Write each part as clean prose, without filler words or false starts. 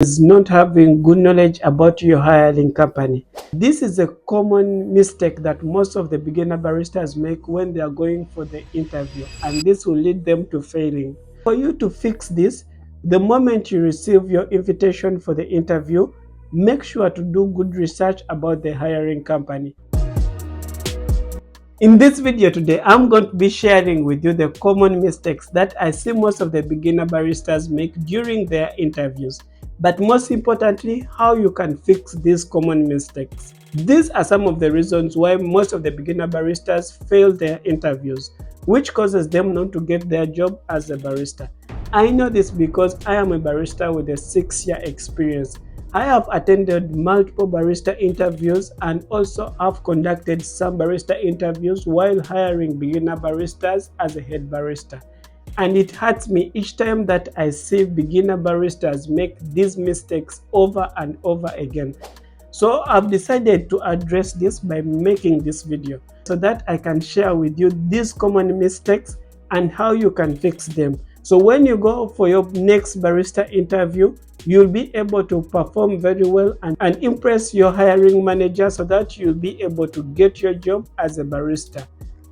is not having good knowledge about your hiring company. This is a common mistake that most of the beginner baristas make when they are going for the interview, and this will lead them to failing. For you to fix this, the moment you receive your invitation for the interview, make sure to do good research about the hiring company. In this video today, I'm going to be sharing with you the common mistakes that I see most of the beginner baristas make during their interviews. But most importantly, how you can fix these common mistakes. These are some of the reasons why most of the beginner baristas fail their interviews, which causes them not to get their job as a barista. I know this because I am a barista with a 6-year experience. I have attended multiple barista interviews and also have conducted some barista interviews while hiring beginner baristas as a head barista. And it hurts me each time that I see beginner baristas make these mistakes over and over again. So I've decided to address this by making this video so that I can share with you these common mistakes and how you can fix them. So when you go for your next barista interview, you'll be able to perform very well and impress your hiring manager so that you'll be able to get your job as a barista.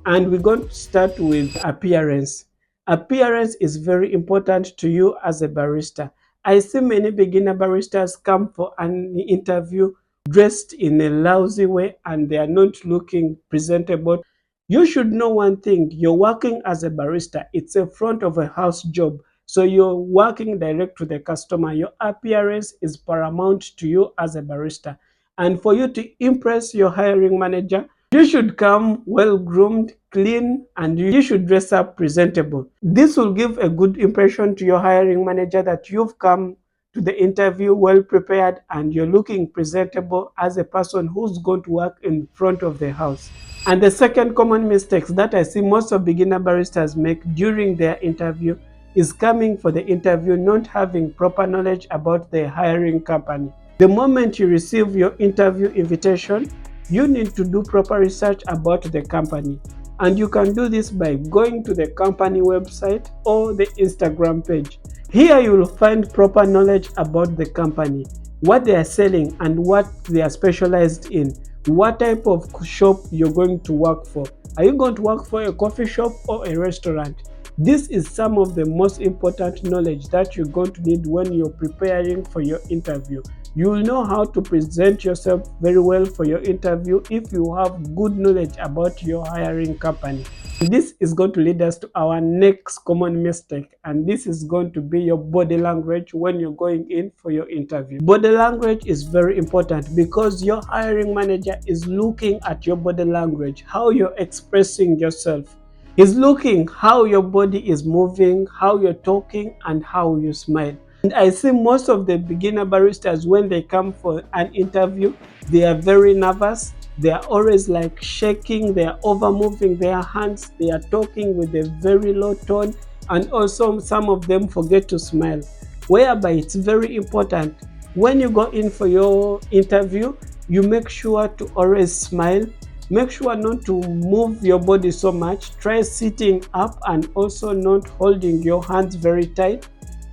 And we're going to start with appearance. Appearance is very important to you as a barista. I see many beginner baristas come for an interview dressed in a lousy way and they are not looking presentable. You should know one thing: you're working as a barista. It's a front of a house job. So you're working direct to the customer. Your appearance is paramount to you as a barista. And for you to impress your hiring manager, you should come well groomed, clean, and you should dress up presentable. This will give a good impression to your hiring manager that you've come to the interview well prepared and you're looking presentable as a person who's going to work in front of the house. And the second common mistakes that I see most of beginner baristas make during their interview is coming for the interview not having proper knowledge about the hiring company. The moment you receive your interview invitation, you need to do proper research about the company. And you can do this by going to the company website or the Instagram page. Here you will find proper knowledge about the company, what they are selling and what they are specialized in, what type of shop you're going to work for. Are you going to work for a coffee shop or a restaurant? This is some of the most important knowledge that you're going to need when you're preparing for your interview. You will know how to present yourself very well for your interview if you have good knowledge about your hiring company. This is going to lead us to our next common mistake, and this is going to be your body language when you're going in for your interview. Body language is very important because your hiring manager is looking at your body language, how you're expressing yourself. He's looking how your body is moving, how you're talking, and how you smile. And I see most of the beginner baristas, when they come for an interview, they are very nervous. They are always like shaking, they are over moving their hands, they are talking with a very low tone, and also some of them forget to smile. Whereby it's very important when you go in for your interview, you make sure to always smile. Make sure not to move your body so much. Try sitting up and also not holding your hands very tight.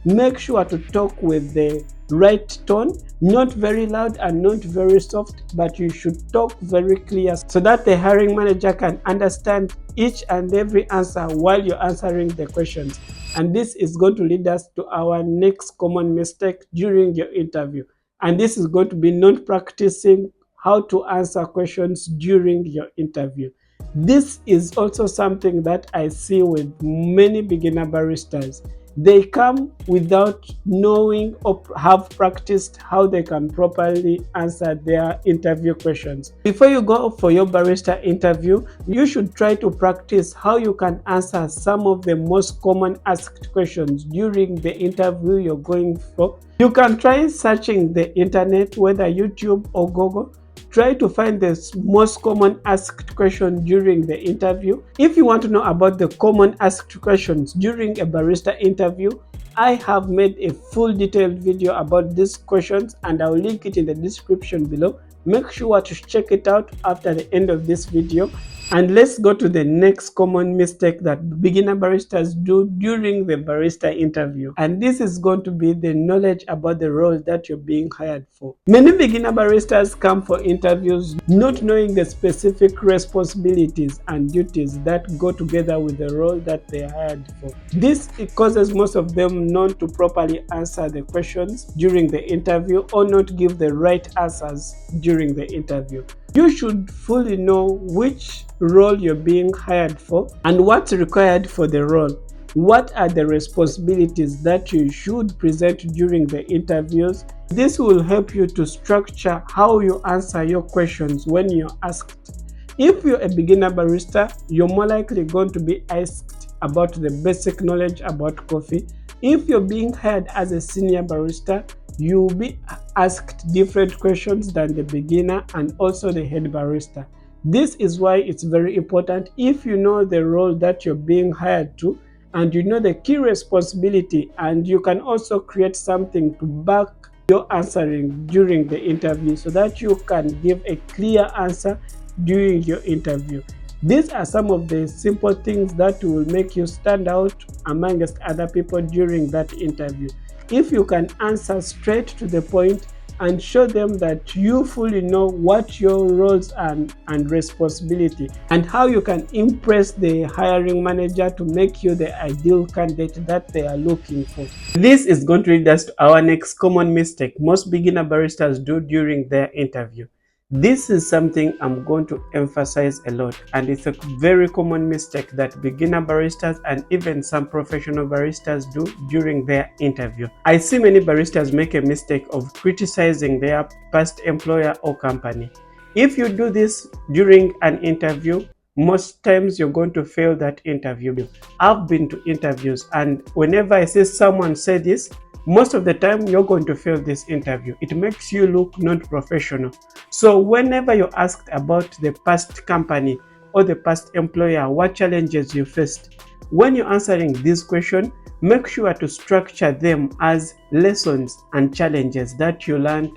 Make sure to talk with the right tone, not very loud and not very soft, but you should talk very clear so that the hiring manager can understand each and every answer while you're answering the questions. And this is going to lead us to our next common mistake during your interview. And this is going to be not practicing how to answer questions during your interview. This is also something that I see with many beginner baristas. They come without knowing or have practiced how they can properly answer their interview questions. Before you go for your barista interview, you should try to practice how you can answer some of the most common asked questions during the interview you're going for. You can try searching the internet, whether YouTube or Google. Try to find the most common asked question during the interview. If you want to know about the common asked questions during a barista interview, I have made a full detailed video about these questions and I'll link it in the description below. Make sure to check it out after the end of this video. And let's go to the next common mistake that beginner baristas do during the barista interview. And this is going to be the knowledge about the role that you're being hired for. Many beginner baristas come for interviews not knowing the specific responsibilities and duties that go together with the role that they are hired for. This causes most of them not to properly answer the questions during the interview or not give the right answers during the interview. You should fully know which role you're being hired for and what's required for the role. What are the responsibilities that you should present during the interviews? This will help you to structure how you answer your questions when you're asked. If you're a beginner barista, you're more likely going to be asked about the basic knowledge about coffee. If you're being hired as a senior barista, you'll be asked different questions than the beginner and also the head barista. This is why it's very important, if you know the role that you're being hired to and you know the key responsibility, and you can also create something to back your answering during the interview so that you can give a clear answer during your interview. These are some of the simple things that will make you stand out amongst other people during that interview. If you can answer straight to the point and show them that you fully know what your roles and responsibility and how you can impress the hiring manager to make you the ideal candidate that they are looking for. This is going to lead us to our next common mistake most beginner baristas do during their interview. This is something I'm going to emphasize a lot, and it's a very common mistake that beginner baristas and even some professional baristas do during their interview. I see many baristas make a mistake of criticizing their past employer or company. If you do this during an interview, most times you're going to fail that interview. I've been to interviews, and whenever I see someone say this, most of the time you're going to fail this interview. It makes you look not professional. So whenever you're asked about the past company or the past employer, what challenges you faced, when you're answering this question, make sure to structure them as lessons and challenges that you learned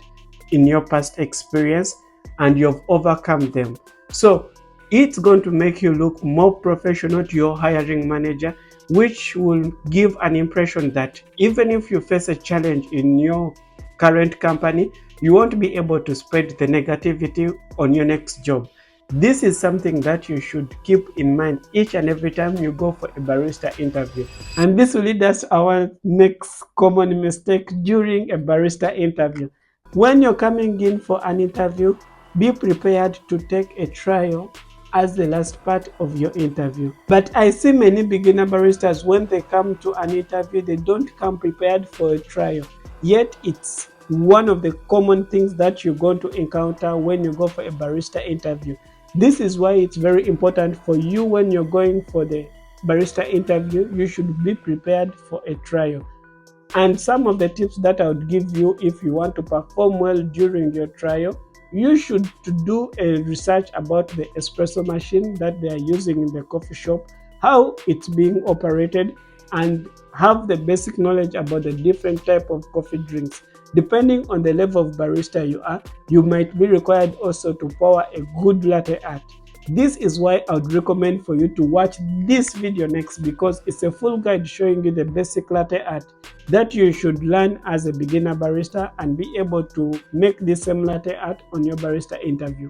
in your past experience and you've overcome them. So it's going to make you look more professional to your hiring manager, which will give an impression that even if you face a challenge in your current company, you won't be able to spread the negativity on your next job. This is something that you should keep in mind each and every time you go for a barista interview. And this will lead us to our next common mistake during a barista interview. When you're coming in for an interview, be prepared to take a trial as the last part of your interview. But I see many beginner baristas, when they come to an interview, they don't come prepared for a trial. Yet it's one of the common things that you're going to encounter when you go for a barista interview. This is why it's very important for you, when you're going for the barista interview, you should be prepared for a trial. And some of the tips that I would give you if you want to perform well during your trial: you should do a research about the espresso machine that they are using in the coffee shop, how it's being operated, and have the basic knowledge about the different type of coffee drinks. Depending on the level of barista you are, you might be required also to pour a good latte art. This is why I would recommend for you to watch this video next, because it's a full guide showing you the basic latte art that you should learn as a beginner barista and be able to make this same latte art on your barista interview.